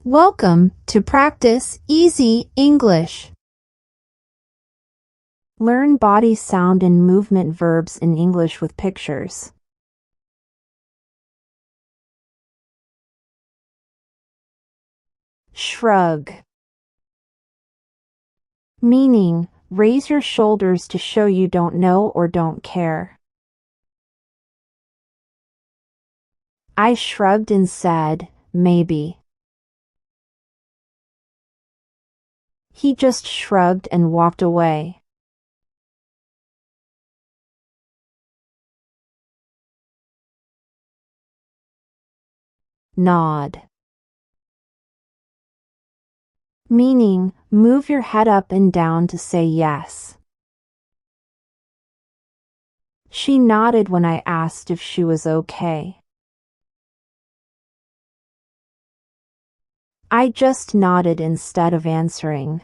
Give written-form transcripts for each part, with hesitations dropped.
Welcome to Practice Easy English. Learn body sound and movement verbs in English with pictures. Shrug. Meaning, raise your shoulders to show you don't know or don't care. I shrugged and said, maybe. He just shrugged and walked away. Nod. Meaning, move your head up and down to say yes. She nodded when I asked if she was okay. I just nodded instead of answering.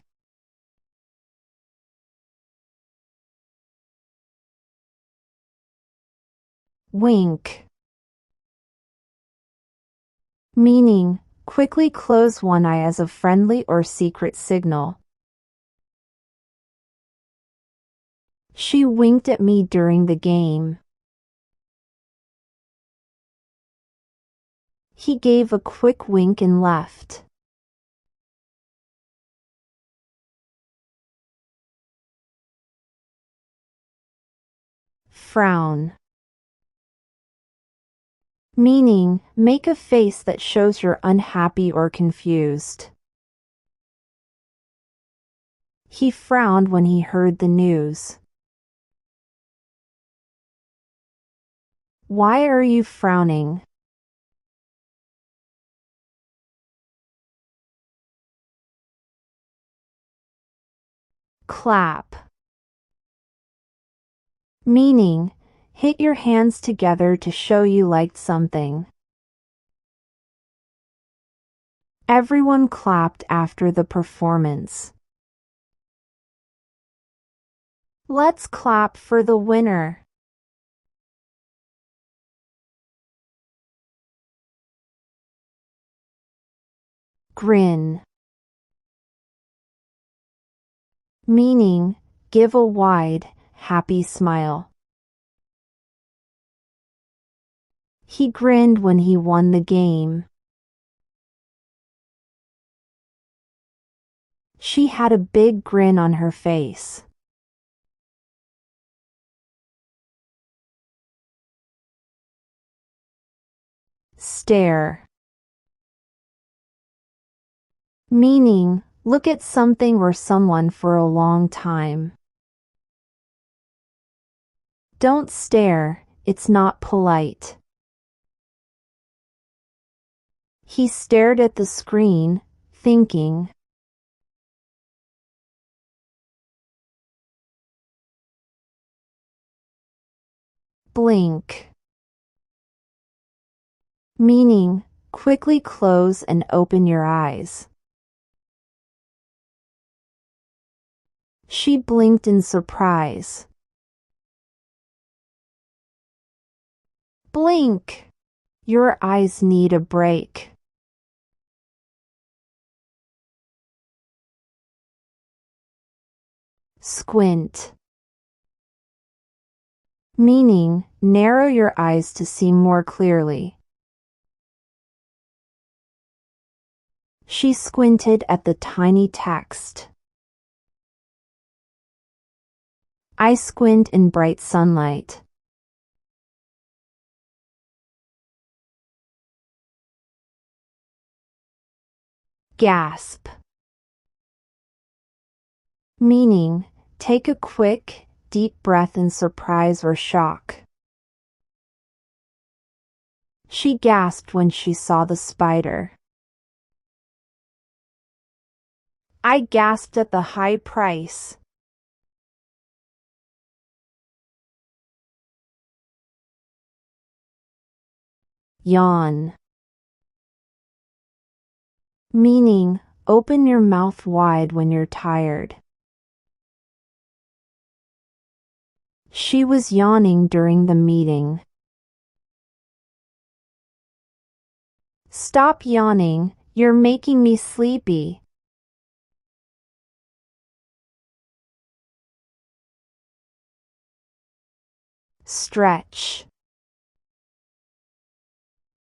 Wink. Meaning, quickly close one eye as a friendly or secret signal. She winked at me during the game. He gave a quick wink and left. Frown. Meaning, make a face that shows you're unhappy or confused. He frowned when he heard the news. Why are you frowning? Clap. Meaning, hit your hands together to show you liked something. Everyone clapped after the performance. Let's clap for the winner. Grin. Meaning, give a wide, happy smile. He grinned when he won the game. She had a big grin on her face. Stare. Meaning, look at something or someone for a long time. Don't stare, it's not polite. He stared at the screen, thinking. Blink. Meaning, quickly close and open your eyes. She blinked in surprise. Blink. Your eyes need a break. Squint. Meaning, narrow your eyes to see more clearly. She squinted at the tiny text. I squint in bright sunlight. Gasp. Meaning, take a quick, deep breath in surprise or shock. She gasped when she saw the spider. I gasped at the high price. Yawn. Meaning, open your mouth wide when you're tired. She was yawning during the meeting. Stop yawning, You're making me sleepy. Stretch.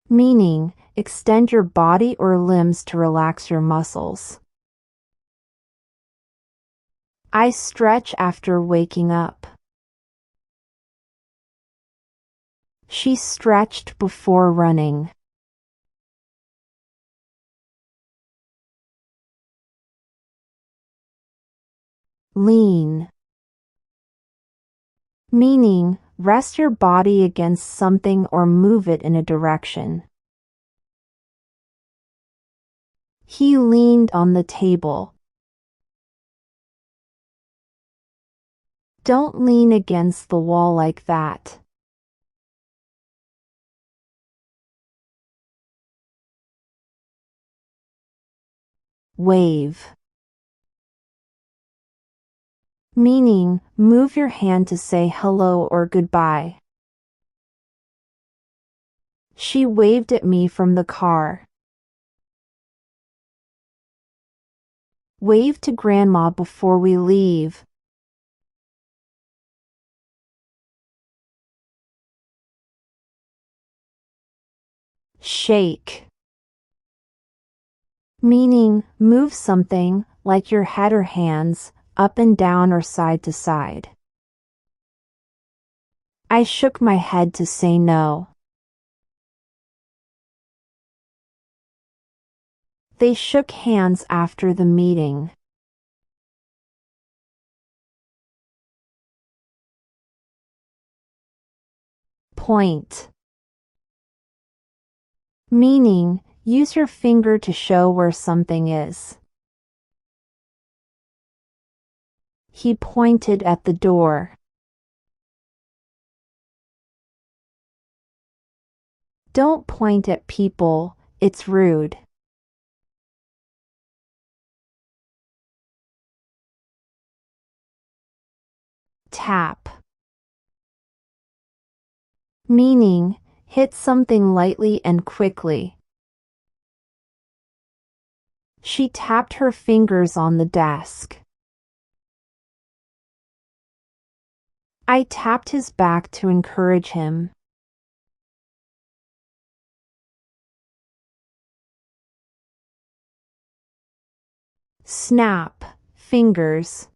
Meaning, extend your body or limbs to relax your muscles. I stretch after waking up. She stretched before running. Lean. Meaning, rest your body against something or move it in a direction. He leaned on the table. Don't lean against the wall like that. Wave. Meaning, move your hand to say hello or goodbye. She waved at me from the car. Wave to Grandma before we leave. Shake. Meaning, move something, like your head or hands, up and down or side to side. I shook my head to say no. They shook hands after the meeting. Point. Meaning, use your finger to show where something is. He pointed at the door. Don't point at people, it's rude. Tap. Meaning, hit something lightly and quickly. She tapped her fingers on the desk. I tapped his back to encourage him. Snap, fingers.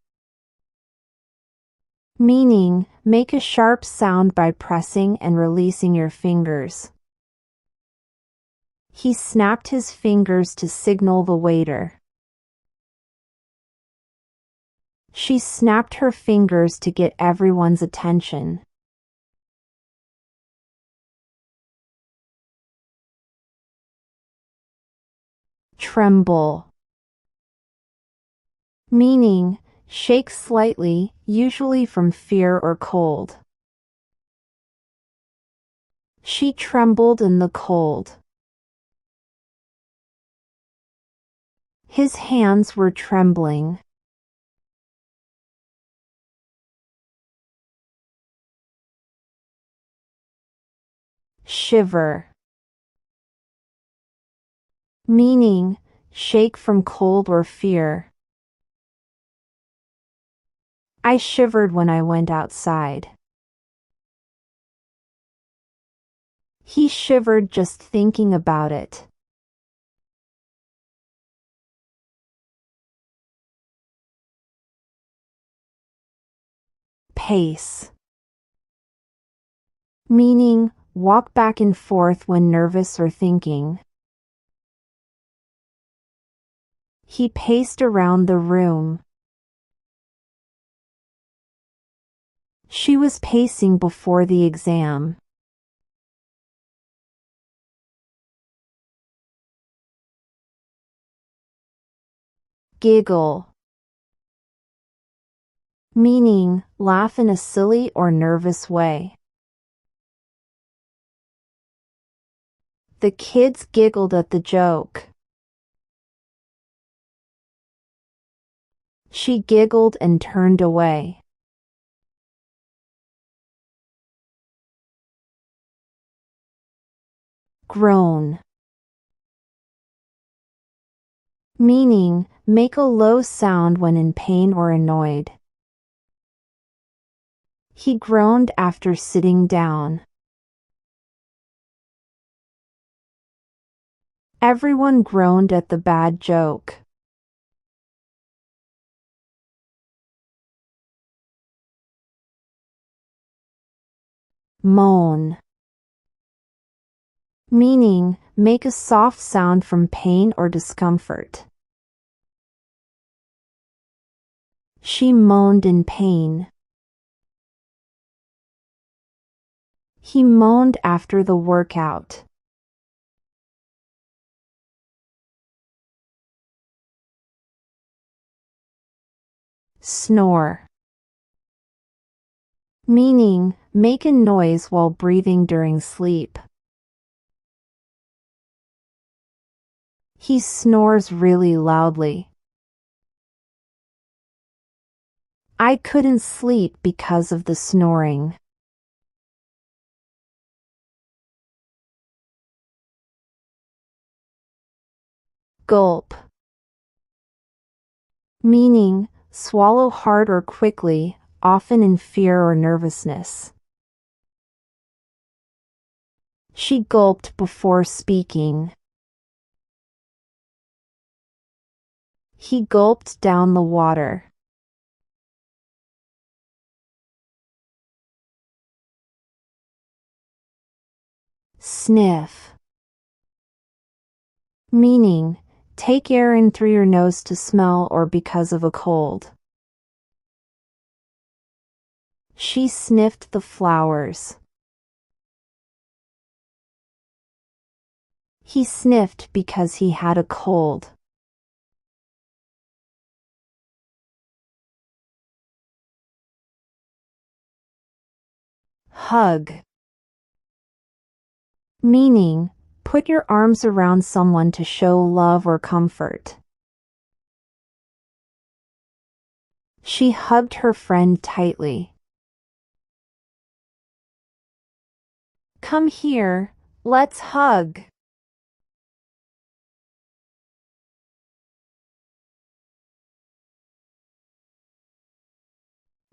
Meaning, make a sharp sound by pressing and releasing your fingers. He snapped his fingers to signal the waiter. She snapped her fingers to get everyone's attention. Tremble. Meaning, shake slightly, usually from fear or cold. She trembled in the cold. His hands were trembling. Shiver. Meaning, shake from cold or fear. I shivered when I went outside. He shivered just thinking about it. Pace. Meaning, walk back and forth when nervous or thinking. He paced around the room. She was pacing before the exam. Giggle. Meaning, laugh in a silly or nervous way. The kids giggled at the joke. She giggled and turned away. Groan. meaning make a low sound when in pain or annoyed. He groaned after sitting down. Everyone groaned at the bad joke. Moan, meaning make a soft sound from pain or discomfort. She moaned in pain. He moaned after the workout. Snore, meaning make a noise while breathing during sleep. He snores really loudly. I couldn't sleep because of the snoring. Gulp, meaning swallow hard or quickly, often in fear or nervousness. She gulped before speaking. He gulped down the water. Sniff, meaning take air in through your nose to smell or because of a cold. She sniffed the flowers. He sniffed because he had a cold. Hug, meaning put your arms around someone to show love or comfort. She hugged her friend tightly. Come here, let's hug.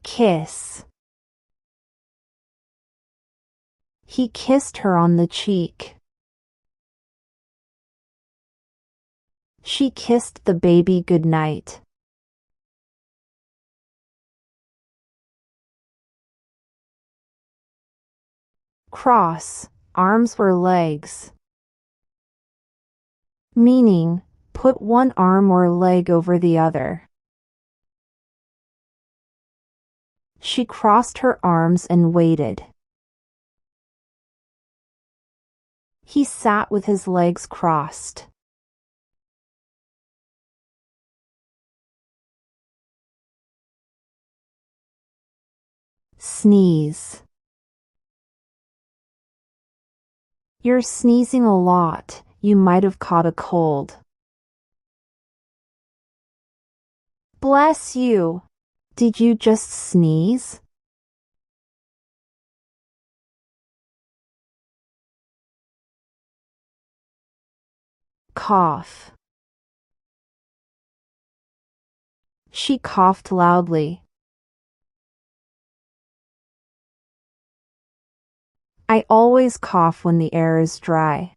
Kiss. He kissed her on the cheek. She kissed the baby goodnight. Cross, arms or legs, meaning put one arm or leg over the other. She crossed her arms and waited. He sat with his legs crossed. Sneeze. You're sneezing a lot. You might have caught a cold. Bless you. Did you just sneeze? Cough. She coughed loudly. I always cough when the air is dry.